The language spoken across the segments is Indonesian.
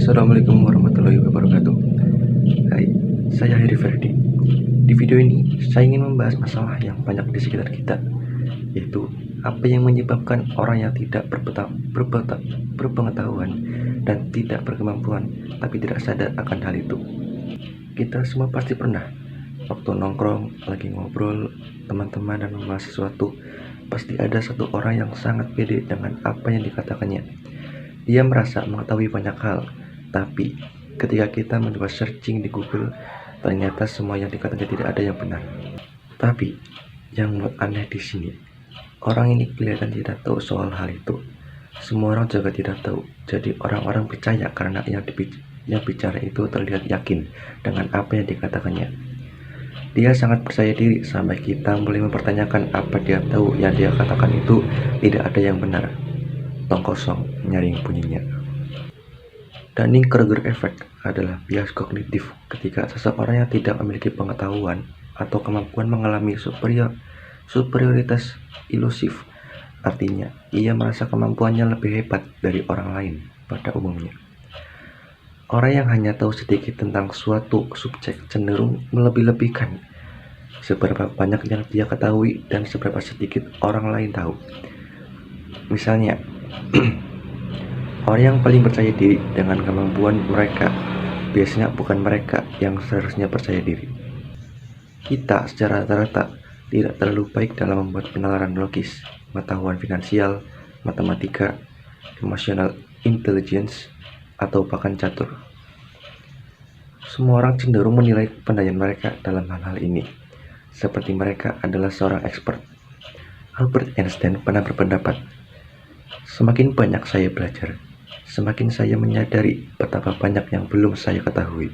Assalamualaikum warahmatullahi wabarakatuh. Hai, saya Heri Ferdi. Di video ini, saya ingin membahas masalah yang banyak di sekitar kita, yaitu apa yang menyebabkan orang yang tidak berpengetahuan dan tidak berkemampuan, tapi tidak sadar akan hal itu. Kita semua pasti pernah, waktu nongkrong, lagi ngobrol, teman-teman dan membahas sesuatu, pasti ada satu orang yang sangat pede dengan apa yang dikatakannya. Dia merasa mengetahui banyak hal, tapi ketika kita mencoba searching di Google, ternyata semua yang dikatakan tidak ada yang benar. Tapi yang membuat aneh di sini, orang ini kelihatan tidak tahu soal hal itu. Semua orang juga tidak tahu. Jadi orang-orang percaya karena yang bicara itu terlihat yakin dengan apa yang dikatakannya. Dia sangat percaya diri sampai kita mulai mempertanyakan apa dia tahu yang dia katakan itu tidak ada yang benar. Tong kosong, nyaring bunyinya. Dunning-Kruger effect adalah bias kognitif ketika seseorang yang tidak memiliki pengetahuan atau kemampuan mengalami superioritas ilusif. Artinya, ia merasa kemampuannya lebih hebat dari orang lain pada umumnya. Orang yang hanya tahu sedikit tentang suatu subjek cenderung melebih-lebihkan seberapa banyak yang dia ketahui dan seberapa sedikit orang lain tahu. Misalnya, orang yang paling percaya diri dengan kemampuan mereka biasanya bukan mereka yang seharusnya percaya diri. Kita secara rata-rata tidak terlalu baik dalam membuat penalaran logis, pengetahuan finansial, matematika, emotional intelligence, atau bahkan catur. Semua orang cenderung menilai kepandaian mereka dalam hal-hal ini, seperti mereka adalah seorang expert. Albert Einstein pernah berpendapat, semakin banyak saya belajar, semakin saya menyadari betapa banyak yang belum saya ketahui.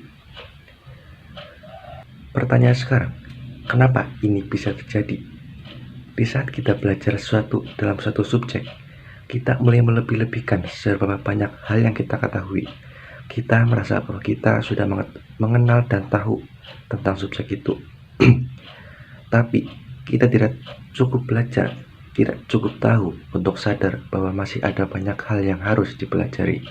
Pertanyaan sekarang, kenapa ini bisa terjadi? Di saat kita belajar sesuatu dalam suatu subjek, kita mulai melebih-lebihkan seberapa banyak hal yang kita ketahui. Kita merasa bahwa kita sudah mengenal dan tahu tentang subjek itu. Tapi kita tidak cukup belajar, tidak cukup tahu untuk sadar bahwa masih ada banyak hal yang harus dipelajari.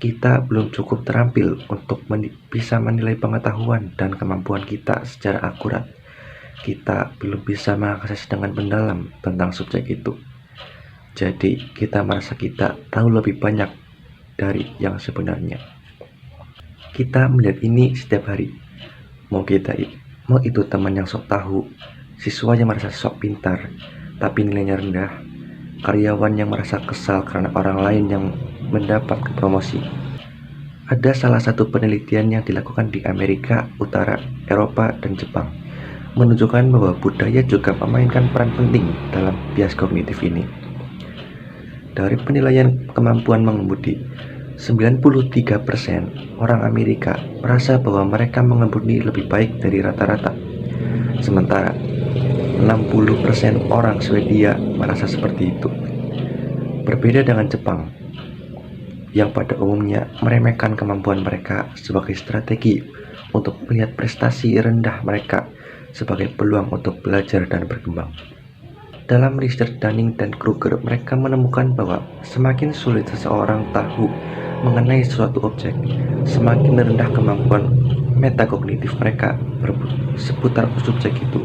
Kita belum cukup terampil untuk bisa menilai pengetahuan dan kemampuan kita secara akurat. Kita belum bisa mengakses dengan mendalam tentang subjek itu. Jadi kita merasa kita tahu lebih banyak dari yang sebenarnya. Kita melihat ini setiap hari. Mau itu teman yang sok tahu, siswa yang merasa sok pintar tapi nilainya rendah, karyawan yang merasa kesal karena orang lain yang mendapat promosi. Ada salah satu penelitian yang dilakukan di Amerika Utara, Eropa, dan Jepang menunjukkan bahwa budaya juga memainkan peran penting dalam bias kognitif ini. Dari penilaian kemampuan mengemudi, 93% orang Amerika merasa bahwa mereka mengemudi lebih baik dari rata-rata. Sementara 60% orang Swedia merasa seperti itu. Berbeda dengan Jepang, yang pada umumnya meremehkan kemampuan mereka sebagai strategi untuk melihat prestasi rendah mereka sebagai peluang untuk belajar dan berkembang. Dalam riset Dunning dan Kruger, mereka menemukan bahwa semakin sulit seseorang tahu mengenai suatu objek, semakin rendah kemampuan metakognitif mereka seputar subjek itu.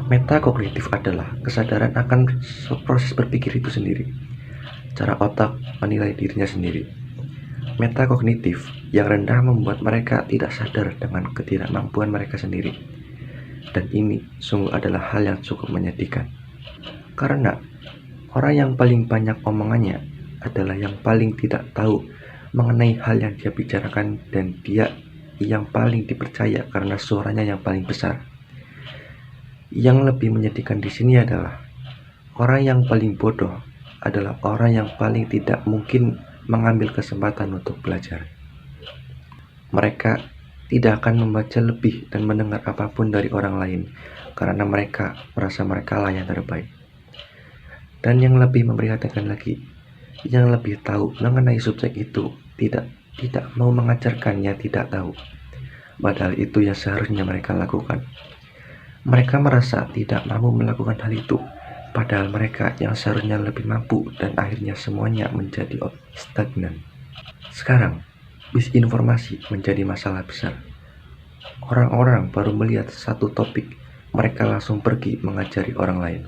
Metakognitif adalah kesadaran akan proses berpikir itu sendiri, cara otak menilai dirinya sendiri. Metakognitif yang rendah membuat mereka tidak sadar dengan ketidakmampuan mereka sendiri. Dan ini sungguh adalah hal yang cukup menyedihkan. Karena orang yang paling banyak omongannya adalah yang paling tidak tahu mengenai hal yang dia bicarakan, dan dia yang paling dipercaya karena suaranya yang paling besar. Yang lebih menyedihkan di sini adalah orang yang paling bodoh adalah orang yang paling tidak mungkin mengambil kesempatan untuk belajar. Mereka tidak akan membaca lebih dan mendengar apapun dari orang lain karena mereka merasa mereka lah yang terbaik. Dan yang lebih memprihatinkan lagi, yang lebih tahu mengenai subjek itu tidak mau mengajarkannya tidak tahu. Padahal itu yang seharusnya mereka lakukan. Mereka merasa tidak mampu melakukan hal itu, padahal mereka yang seharusnya lebih mampu, dan akhirnya semuanya menjadi stagnan. Sekarang, misinformasi menjadi masalah besar. Orang-orang baru melihat satu topik, mereka langsung pergi mengajari orang lain.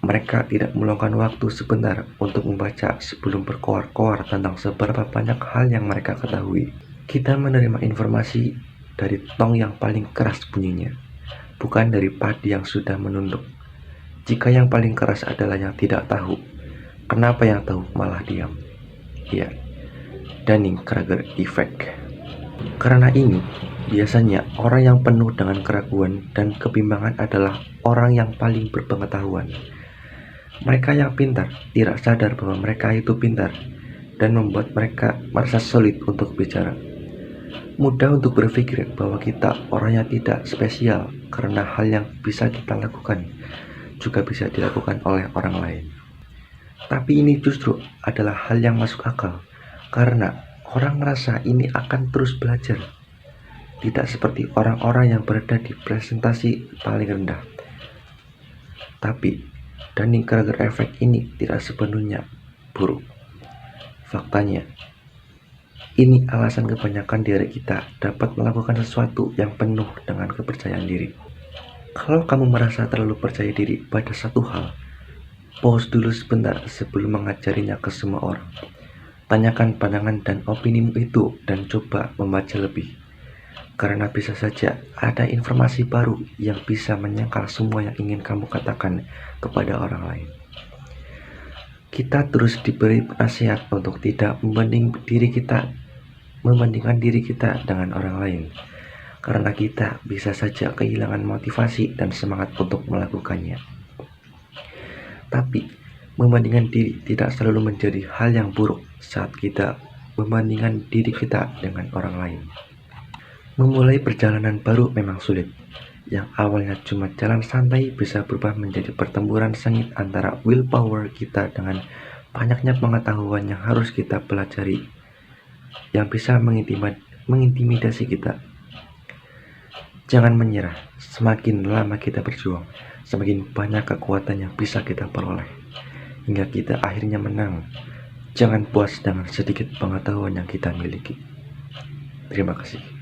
Mereka tidak meluangkan waktu sebentar untuk membaca sebelum berkoar-koar tentang seberapa banyak hal yang mereka ketahui. Kita menerima informasi dari tong yang paling keras bunyinya, bukan dari padi yang sudah menunduk. Jika yang paling keras adalah yang tidak tahu, kenapa yang tahu malah diam? Ya, Dunning-Kruger Effect. Karena ini, biasanya orang yang penuh dengan keraguan dan kebimbangan adalah orang yang paling berpengetahuan. Mereka yang pintar tidak sadar bahwa mereka itu pintar dan membuat mereka merasa sulit untuk bicara. Mudah untuk berpikir bahwa kita orangnya tidak spesial karena hal yang bisa kita lakukan juga bisa dilakukan oleh orang lain. Tapi ini justru adalah hal yang masuk akal karena orang merasa ini akan terus belajar. Tidak seperti orang-orang yang berada di presentasi paling rendah. Tapi Dunning-Kruger Effect ini tidak sepenuhnya buruk. Faktanya, ini alasan kebanyakan dari kita dapat melakukan sesuatu yang penuh dengan kepercayaan diri. Kalau kamu merasa terlalu percaya diri pada satu hal, pause dulu sebentar sebelum mengajarinya ke semua orang. Tanyakan pandangan dan opinimu itu dan coba membaca lebih. Karena bisa saja ada informasi baru yang bisa menyangkal semua yang ingin kamu katakan kepada orang lain. Kita terus diberi nasihat untuk tidak membandingkan diri kita dengan orang lain. Karena kita bisa saja kehilangan motivasi dan semangat untuk melakukannya. Tapi, membandingkan diri tidak selalu menjadi hal yang buruk saat kita membandingkan diri kita dengan orang lain. Memulai perjalanan baru memang sulit. Yang awalnya cuma jalan santai bisa berubah menjadi pertempuran sengit antara willpower kita dengan banyaknya pengetahuan yang harus kita pelajari yang bisa mengintimidasi kita. Jangan menyerah. Semakin lama kita berjuang, semakin banyak kekuatan yang bisa kita peroleh hingga kita akhirnya menang. Jangan puas dengan sedikit pengetahuan yang kita miliki. Terima kasih.